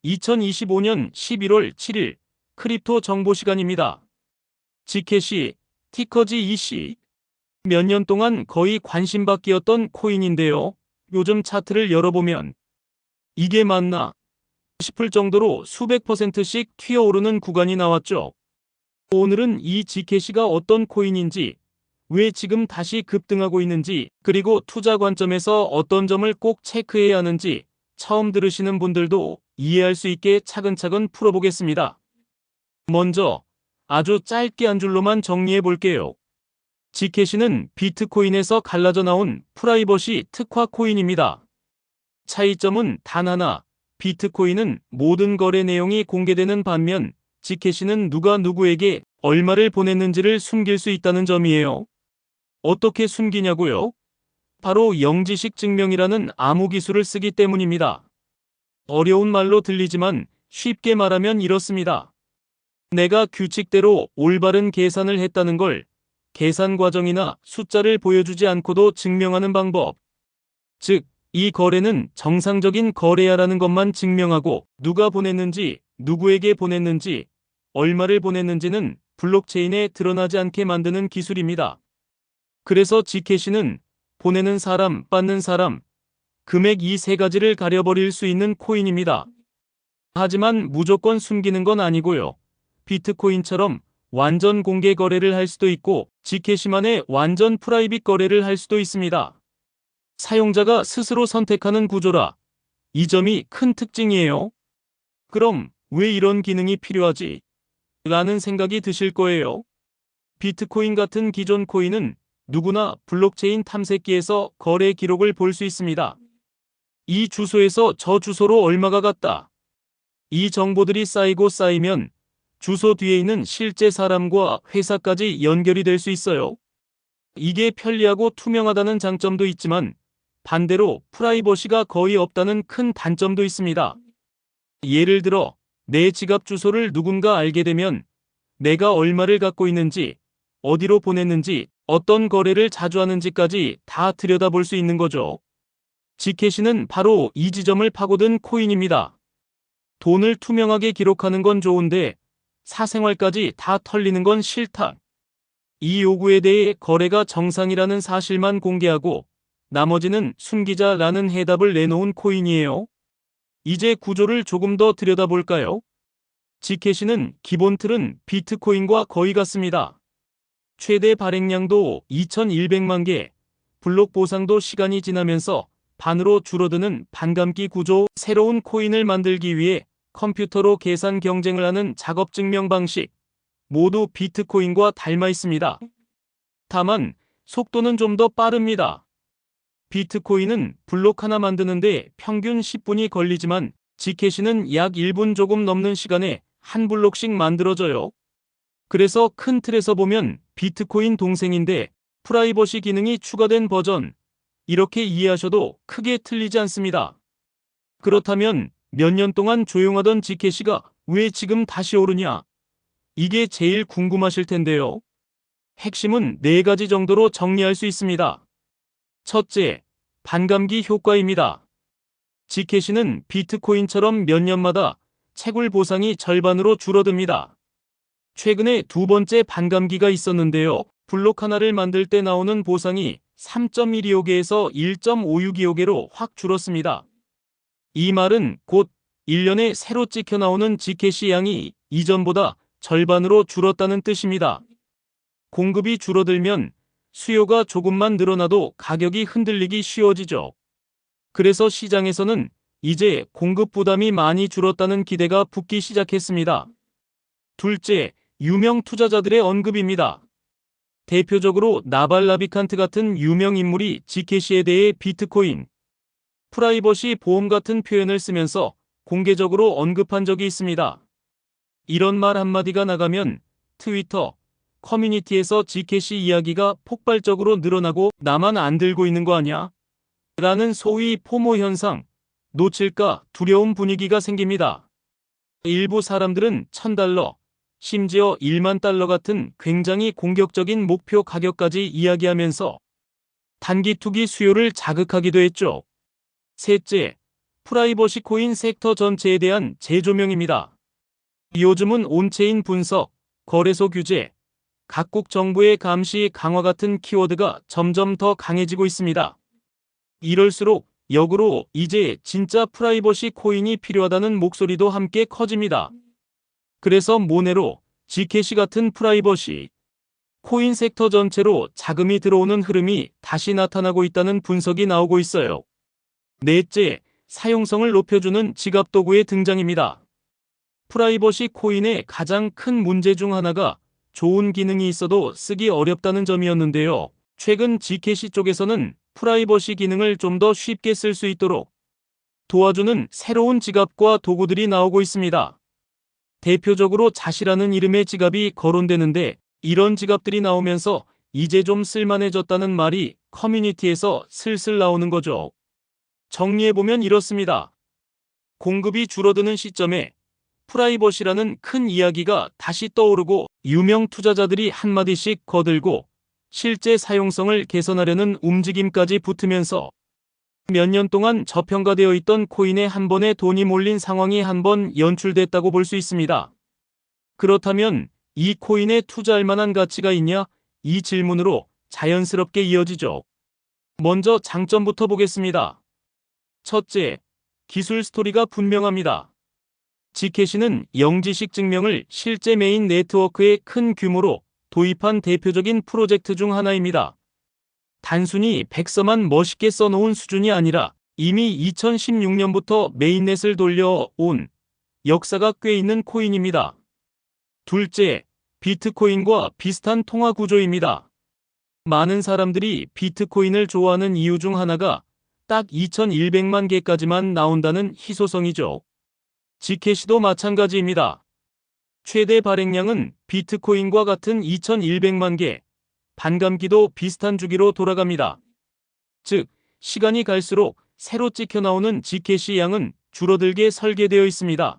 2025년 11월 7일 크립토 정보 시간입니다. 지켓이 티커지 EC. 몇 년 동안 거의 관심받기였던 코인인데요. 요즘 차트를 열어보면 이게 맞나 싶을 정도로 수백 %씩 튀어오르는 구간이 나왔죠. 오늘은 이 지켓이가 어떤 코인인지, 왜 지금 다시 급등하고 있는지, 그리고 투자 관점에서 어떤 점을 꼭 체크해야 하는지 처음 들으시는 분들도 이해할 수 있게 차근차근 풀어보겠습니다. 먼저 아주 짧게 한 줄로만 정리해 볼게요. 지켓이는 비트코인에서 갈라져 나온 프라이버시 특화 코인입니다. 차이점은 단 하나, 비트코인은 모든 거래 내용이 공개되는 반면 지켓이는 누가 누구에게 얼마를 보냈는지를 숨길 수 있다는 점이에요. 어떻게 숨기냐고요? 바로 영지식 증명이라는 암호 기술을 쓰기 때문입니다. 어려운 말로 들리지만 쉽게 말하면 이렇습니다. 내가 규칙대로 올바른 계산을 했다는 걸 계산 과정이나 숫자를 보여주지 않고도 증명하는 방법. 즉, 이 거래는 정상적인 거래야라는 것만 증명하고 누가 보냈는지, 누구에게 보냈는지, 얼마를 보냈는지는 블록체인에 드러나지 않게 만드는 기술입니다. 그래서 지켓이는 보내는 사람, 받는 사람, 금액 이 세 가지를 가려버릴 수 있는 코인입니다. 하지만 무조건 숨기는 건 아니고요. 비트코인처럼 완전 공개 거래를 할 수도 있고 지켓이만의 완전 프라이빗 거래를 할 수도 있습니다. 사용자가 스스로 선택하는 구조라 이 점이 큰 특징이에요. 그럼 왜 이런 기능이 필요하지? 라는 생각이 드실 거예요. 비트코인 같은 기존 코인은 누구나 블록체인 탐색기에서 거래 기록을 볼 수 있습니다. 이 주소에서 저 주소로 얼마가 갔다. 이 정보들이 쌓이고 쌓이면 주소 뒤에 있는 실제 사람과 회사까지 연결이 될 수 있어요. 이게 편리하고 투명하다는 장점도 있지만 반대로 프라이버시가 거의 없다는 큰 단점도 있습니다. 예를 들어 내 지갑 주소를 누군가 알게 되면 내가 얼마를 갖고 있는지, 어디로 보냈는지, 어떤 거래를 자주 하는지까지 다 들여다볼 수 있는 거죠. 지켓이는 바로 이 지점을 파고든 코인입니다. 돈을 투명하게 기록하는 건 좋은데 사생활까지 다 털리는 건 싫다. 이 요구에 대해 거래가 정상이라는 사실만 공개하고 나머지는 숨기자라는 해답을 내놓은 코인이에요. 이제 구조를 조금 더 들여다볼까요? 지켓이는 기본 틀은 비트코인과 거의 같습니다. 최대 발행량도 2100만 개, 블록 보상도 시간이 지나면서 반으로 줄어드는 반감기 구조, 새로운 코인을 만들기 위해 컴퓨터로 계산 경쟁을 하는 작업 증명 방식, 모두 비트코인과 닮아 있습니다. 다만 속도는 좀 더 빠릅니다. 비트코인은 블록 하나 만드는데 평균 10분이 걸리지만 지켓이는 약 1분 조금 넘는 시간에 한 블록씩 만들어져요. 그래서 큰 틀에서 보면 비트코인 동생인데 프라이버시 기능이 추가된 버전, 이렇게 이해하셔도 크게 틀리지 않습니다. 그렇다면 몇 년 동안 조용하던 지켓이가 왜 지금 다시 오르냐? 이게 제일 궁금하실 텐데요. 핵심은 4가지 정도로 정리할 수 있습니다. 첫째, 반감기 효과입니다. 지켓이는 비트코인처럼 몇 년마다 채굴 보상이 절반으로 줄어듭니다. 최근에 두 번째 반감기가 있었는데요. 블록 하나를 만들 때 나오는 보상이 3.125개에서 1.562개로 확 줄었습니다. 이 말은 곧 1년에 새로 찍혀 나오는 지켓이 양이 이전보다 절반으로 줄었다는 뜻입니다. 공급이 줄어들면 수요가 조금만 늘어나도 가격이 흔들리기 쉬워지죠. 그래서 시장에서는 이제 공급 부담이 많이 줄었다는 기대가 붙기 시작했습니다. 둘째, 유명 투자자들의 언급입니다. 대표적으로 나발 라비칸트 같은 유명 인물이 지켓에 대해 비트코인, 프라이버시 보험 같은 표현을 쓰면서 공개적으로 언급한 적이 있습니다. 이런 말 한마디가 나가면 트위터, 커뮤니티에서 지켓이 이야기가 폭발적으로 늘어나고 나만 안 들고 있는 거 아냐? 라는 소위 포모 현상, 놓칠까 두려운 분위기가 생깁니다. 일부 사람들은 $1000, 심지어 $10,000 같은 굉장히 공격적인 목표 가격까지 이야기하면서 단기 투기 수요를 자극하기도 했죠. 셋째, 프라이버시 코인 섹터 전체에 대한 재조명입니다. 요즘은 온체인 분석, 거래소 규제, 각국 정부의 감시 강화 같은 키워드가 점점 더 강해지고 있습니다. 이럴수록 역으로 이제 진짜 프라이버시 코인이 필요하다는 목소리도 함께 커집니다. 그래서 모네로, 지캐시 같은 프라이버시 코인 섹터 전체로 자금이 들어오는 흐름이 다시 나타나고 있다는 분석이 나오고 있어요. 넷째, 사용성을 높여주는 지갑 도구의 등장입니다. 프라이버시 코인의 가장 큰 문제 중 하나가 좋은 기능이 있어도 쓰기 어렵다는 점이었는데요. 최근 지캐시 쪽에서는 프라이버시 기능을 좀 더 쉽게 쓸 수 있도록 도와주는 새로운 지갑과 도구들이 나오고 있습니다. 대표적으로 자시라는 이름의 지갑이 거론되는데 이런 지갑들이 나오면서 이제 좀 쓸만해졌다는 말이 커뮤니티에서 슬슬 나오는 거죠. 정리해보면 이렇습니다. 공급이 줄어드는 시점에 프라이버시라는 큰 이야기가 다시 떠오르고 유명 투자자들이 한마디씩 거들고 실제 사용성을 개선하려는 움직임까지 붙으면서 몇 년 동안 저평가되어 있던 코인에 한 번에 돈이 몰린 상황이 한 번 연출됐다고 볼 수 있습니다. 그렇다면 이 코인에 투자할 만한 가치가 있냐? 이 질문으로 자연스럽게 이어지죠. 먼저 장점부터 보겠습니다. 첫째, 기술 스토리가 분명합니다. 지캐시는 영지식 증명을 실제 메인 네트워크에 큰 규모로 도입한 대표적인 프로젝트 중 하나입니다. 단순히 백서만 멋있게 써놓은 수준이 아니라 이미 2016년부터 메인넷을 돌려온 역사가 꽤 있는 코인입니다. 둘째, 비트코인과 비슷한 통화 구조입니다. 많은 사람들이 비트코인을 좋아하는 이유 중 하나가 딱 2100만 개까지만 나온다는 희소성이죠. 지캐시도 마찬가지입니다. 최대 발행량은 비트코인과 같은 2100만 개, 반감기도 비슷한 주기로 돌아갑니다. 즉, 시간이 갈수록 새로 찍혀 나오는 지캐시 양은 줄어들게 설계되어 있습니다.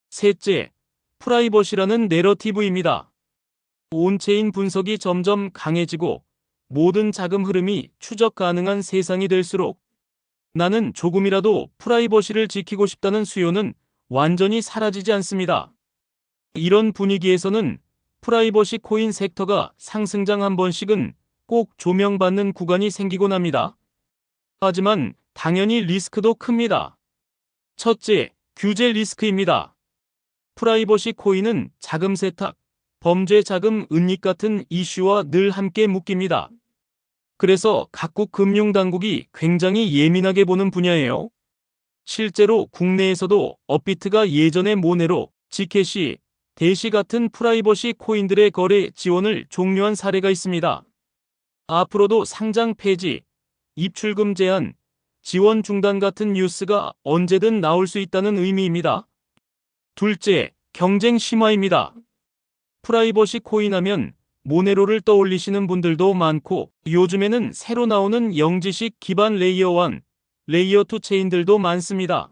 셋째, 프라이버시라는 내러티브입니다. 온체인 분석이 점점 강해지고 모든 자금 흐름이 추적 가능한 세상이 될수록 나는 조금이라도 프라이버시를 지키고 싶다는 수요는 완전히 사라지지 않습니다. 이런 분위기에서는 프라이버시 코인 섹터가 상승장 한 번씩은 꼭 조명받는 구간이 생기곤 합니다. 하지만 당연히 리스크도 큽니다. 첫째, 규제 리스크입니다. 프라이버시 코인은 자금 세탁, 범죄 자금 은닉 같은 이슈와 늘 함께 묶입니다. 그래서 각국 금융당국이 굉장히 예민하게 보는 분야예요. 실제로 국내에서도 업비트가 예전에 모네로, 지캐시, 대시 같은 프라이버시 코인들의 거래 지원을 종료한 사례가 있습니다. 앞으로도 상장 폐지, 입출금 제한, 지원 중단 같은 뉴스가 언제든 나올 수 있다는 의미입니다. 둘째, 경쟁 심화입니다. 프라이버시 코인 하면 모네로를 떠올리시는 분들도 많고 요즘에는 새로 나오는 영지식 기반 레이어 1, 레이어 2 체인들도 많습니다.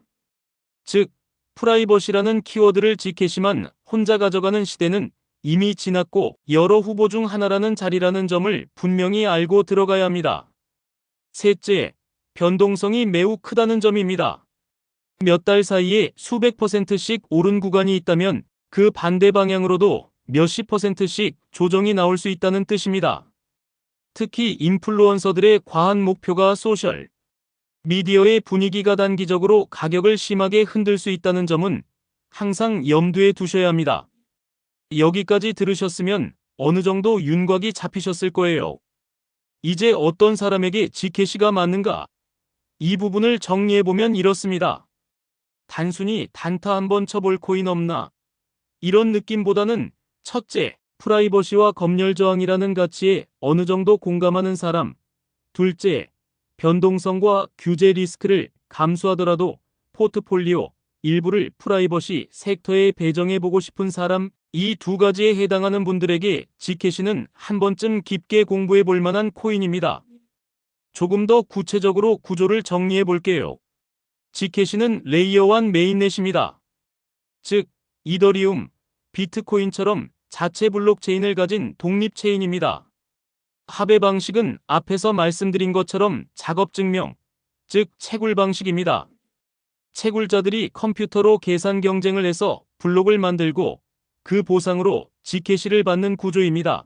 즉, 프라이버시라는 키워드를 지캐시만 혼자 가져가는 시대는 이미 지났고 여러 후보 중 하나라는 자리라는 점을 분명히 알고 들어가야 합니다. 셋째, 변동성이 매우 크다는 점입니다. 몇 달 사이에 수백 %씩 오른 구간이 있다면 그 반대 방향으로도 몇십 %씩 조정이 나올 수 있다는 뜻입니다. 특히 인플루언서들의 과한 목표가 소셜 미디어의 분위기가 단기적으로 가격을 심하게 흔들 수 있다는 점은 항상 염두에 두셔야 합니다. 여기까지 들으셨으면 어느 정도 윤곽이 잡히셨을 거예요. 이제 어떤 사람에게 지캐시가 맞는가? 이 부분을 정리해보면 이렇습니다. 단순히 단타 한번 쳐볼 코인 없나? 이런 느낌보다는 첫째, 프라이버시와 검열 저항이라는 가치에 어느 정도 공감하는 사람. 둘째, 변동성과 규제 리스크를 감수하더라도 포트폴리오 일부를 프라이버시 섹터에 배정해보고 싶은 사람. 이 두 가지에 해당하는 분들에게 지캐시는 한 번쯤 깊게 공부해볼 만한 코인입니다. 조금 더 구체적으로 구조를 정리해 볼게요. 지캐시는 레이어 1 메인넷입니다. 즉, 이더리움, 비트코인처럼 자체 블록체인을 가진 독립 체인입니다. 합의 방식은 앞에서 말씀드린 것처럼 작업 증명, 즉 채굴 방식입니다. 채굴자들이 컴퓨터로 계산 경쟁을 해서 블록을 만들고 그 보상으로 지캐시를 받는 구조입니다.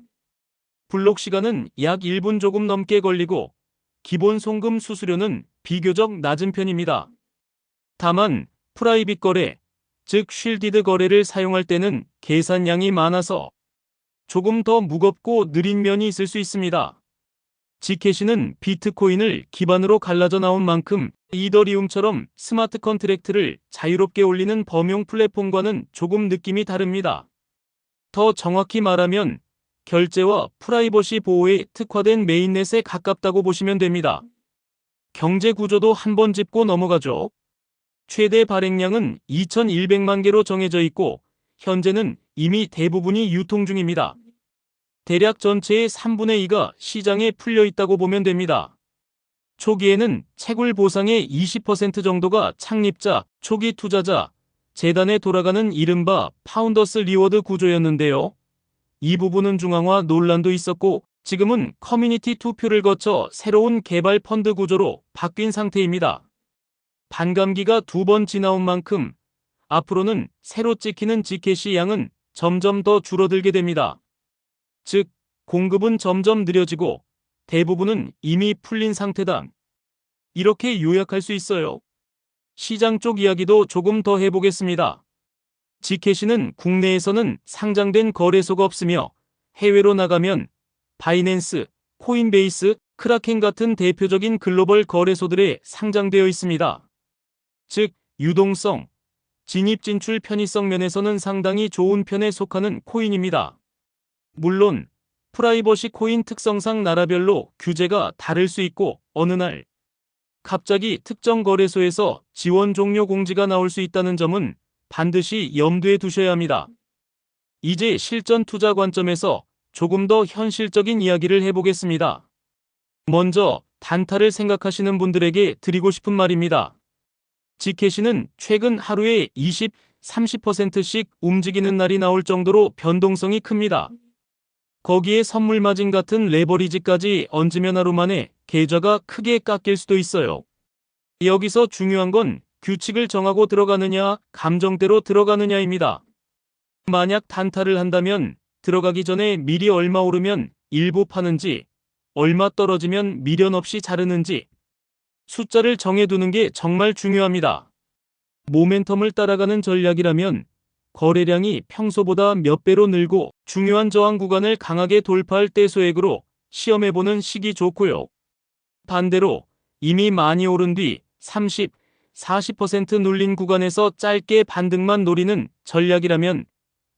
블록 시간은 약 1분 조금 넘게 걸리고 기본 송금 수수료는 비교적 낮은 편입니다. 다만 프라이빗 거래, 즉 쉴디드 거래를 사용할 때는 계산량이 많아서 조금 더 무겁고 느린 면이 있을 수 있습니다. 지캐시는 비트코인을 기반으로 갈라져 나온 만큼 이더리움처럼 스마트 컨트랙트를 자유롭게 올리는 범용 플랫폼과는 조금 느낌이 다릅니다. 더 정확히 말하면 결제와 프라이버시 보호에 특화된 메인넷에 가깝다고 보시면 됩니다. 경제 구조도 한번 짚고 넘어가죠. 최대 발행량은 2,100만 개로 정해져 있고 현재는 이미 대부분이 유통 중입니다. 대략 전체의 3분의 2가 시장에 풀려 있다고 보면 됩니다. 초기에는 채굴 보상의 20% 정도가 창립자, 초기 투자자, 재단에 돌아가는 이른바 파운더스 리워드 구조였는데요. 이 부분은 중앙화 논란도 있었고 지금은 커뮤니티 투표를 거쳐 새로운 개발 펀드 구조로 바뀐 상태입니다. 반감기가 2번 지나온 만큼 앞으로는 새로 찍히는 지캐시 양은 점점 더 줄어들게 됩니다. 즉, 공급은 점점 느려지고 대부분은 이미 풀린 상태다. 이렇게 요약할 수 있어요. 시장 쪽 이야기도 조금 더 해보겠습니다. 지캐시는 국내에서는 상장된 거래소가 없으며 해외로 나가면 바이낸스, 코인베이스, 크라켄 같은 대표적인 글로벌 거래소들에 상장되어 있습니다. 즉, 유동성, 진입 진출 편의성 면에서는 상당히 좋은 편에 속하는 코인입니다. 물론 프라이버시 코인 특성상 나라별로 규제가 다를 수 있고 어느 날 갑자기 특정 거래소에서 지원 종료 공지가 나올 수 있다는 점은 반드시 염두에 두셔야 합니다. 이제 실전 투자 관점에서 조금 더 현실적인 이야기를 해보겠습니다. 먼저 단타를 생각하시는 분들에게 드리고 싶은 말입니다. 지캐시는 최근 하루에 20, 30%씩 움직이는 날이 나올 정도로 변동성이 큽니다. 거기에 선물 마진 같은 레버리지까지 얹으면 하루 만에 계좌가 크게 깎일 수도 있어요. 여기서 중요한 건 규칙을 정하고 들어가느냐, 감정대로 들어가느냐입니다. 만약 단타를 한다면 들어가기 전에 미리 얼마 오르면 일부 파는지, 얼마 떨어지면 미련 없이 자르는지 숫자를 정해두는 게 정말 중요합니다. 모멘텀을 따라가는 전략이라면 거래량이 평소보다 몇 배로 늘고 중요한 저항 구간을 강하게 돌파할 때 소액으로 시험해보는 시기 좋고요. 반대로 이미 많이 오른 뒤 30, 40% 눌린 구간에서 짧게 반등만 노리는 전략이라면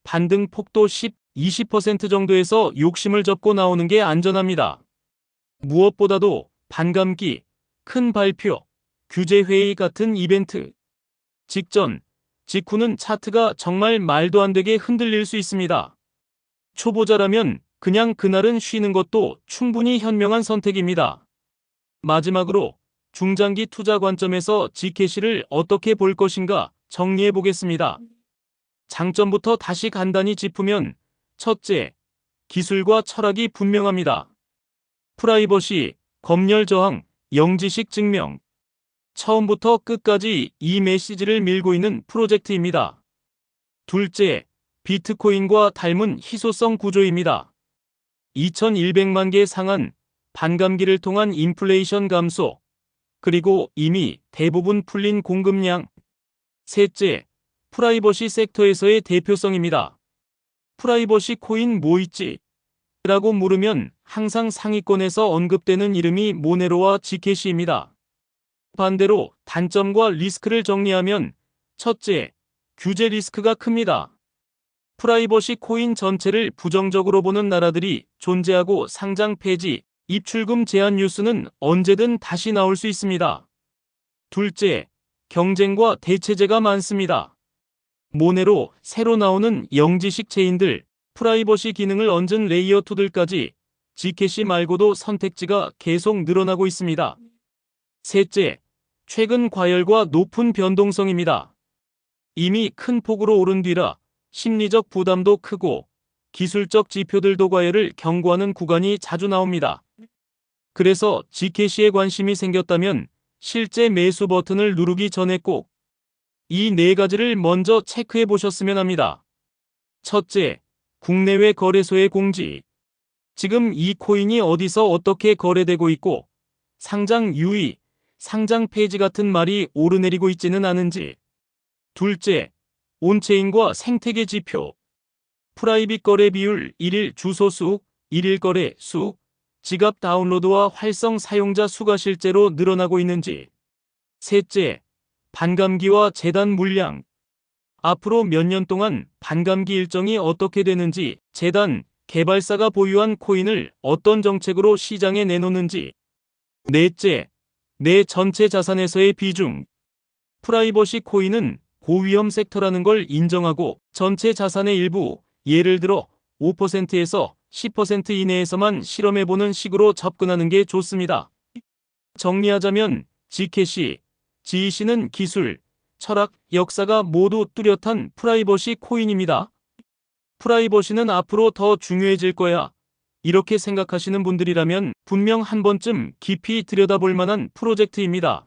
반등 폭도 10, 20% 정도에서 욕심을 접고 나오는 게 안전합니다. 무엇보다도 반감기, 큰 발표, 규제 회의 같은 이벤트 직전, 직후는 차트가 정말 말도 안 되게 흔들릴 수 있습니다. 초보자라면 그냥 그날은 쉬는 것도 충분히 현명한 선택입니다. 마지막으로 중장기 투자 관점에서 지캐시를 어떻게 볼 것인가 정리해 보겠습니다. 장점부터 다시 간단히 짚으면 첫째, 기술과 철학이 분명합니다. 프라이버시, 검열 저항, 영지식 증명. 처음부터 끝까지 이 메시지를 밀고 있는 프로젝트입니다. 둘째, 비트코인과 닮은 희소성 구조입니다. 2,100만 개 상한, 반감기를 통한 인플레이션 감소, 그리고 이미 대부분 풀린 공급량. 셋째, 프라이버시 섹터에서의 대표성입니다. 프라이버시 코인 뭐 있지? 라고 물으면 항상 상위권에서 언급되는 이름이 모네로와 지캐시입니다. 반대로 단점과 리스크를 정리하면 첫째, 규제 리스크가 큽니다. 프라이버시 코인 전체를 부정적으로 보는 나라들이 존재하고 상장 폐지, 입출금 제한 뉴스는 언제든 다시 나올 수 있습니다. 둘째, 경쟁과 대체제가 많습니다. 모네로, 새로 나오는 영지식 체인들, 프라이버시 기능을 얹은 레이어 2들까지 지캐시 말고도 선택지가 계속 늘어나고 있습니다. 셋째, 최근 과열과 높은 변동성입니다. 이미 큰 폭으로 오른 뒤라 심리적 부담도 크고 기술적 지표들도 과열을 경고하는 구간이 자주 나옵니다. 그래서 지캐시에 관심이 생겼다면 실제 매수 버튼을 누르기 전에 꼭 이 네 가지를 먼저 체크해 보셨으면 합니다. 첫째, 국내외 거래소의 공지. 지금 이 코인이 어디서 어떻게 거래되고 있고 상장 유의, 상장 폐지 같은 말이 오르내리고 있지는 않은지. 둘째, 온체인과 생태계 지표. 프라이빗 거래 비율, 일일 주소 수, 일일 거래 수, 지갑 다운로드와 활성 사용자 수가 실제로 늘어나고 있는지. 셋째, 반감기와 재단 물량. 앞으로 몇 년 동안 반감기 일정이 어떻게 되는지, 재단, 개발사가 보유한 코인을 어떤 정책으로 시장에 내놓는지. 넷째, 내 전체 자산에서의 비중. 프라이버시 코인은 고위험 섹터라는 걸 인정하고 전체 자산의 일부, 예를 들어 5%에서 10% 이내에서만 실험해보는 식으로 접근하는 게 좋습니다. 정리하자면 G캐시, GEC는 기술, 철학, 역사가 모두 뚜렷한 프라이버시 코인입니다. 프라이버시는 앞으로 더 중요해질 거야. 이렇게 생각하시는 분들이라면 분명 한 번쯤 깊이 들여다볼 만한 프로젝트입니다.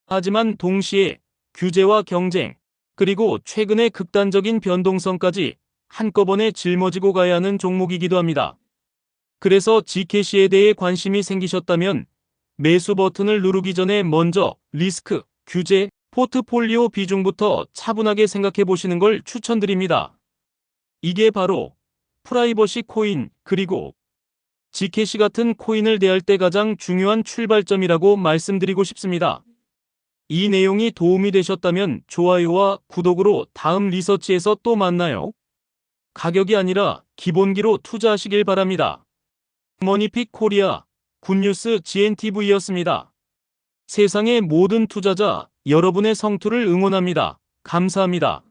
하지만 동시에 규제와 경쟁, 그리고 최근의 극단적인 변동성까지 한꺼번에 짊어지고 가야 하는 종목이기도 합니다. 그래서 G캐시에 대해 관심이 생기셨다면 매수 버튼을 누르기 전에 먼저 리스크, 규제, 포트폴리오 비중부터 차분하게 생각해 보시는 걸 추천드립니다. 이게 바로 프라이버시 코인 그리고 G캐시 같은 코인을 대할 때 가장 중요한 출발점이라고 말씀드리고 싶습니다. 이 내용이 도움이 되셨다면 좋아요와 구독으로 다음 리서치에서 또 만나요. 가격이 아니라 기본기로 투자하시길 바랍니다. 머니픽 코리아 굿뉴스 GNTV였습니다. 세상의 모든 투자자, 여러분의 성투를 응원합니다. 감사합니다.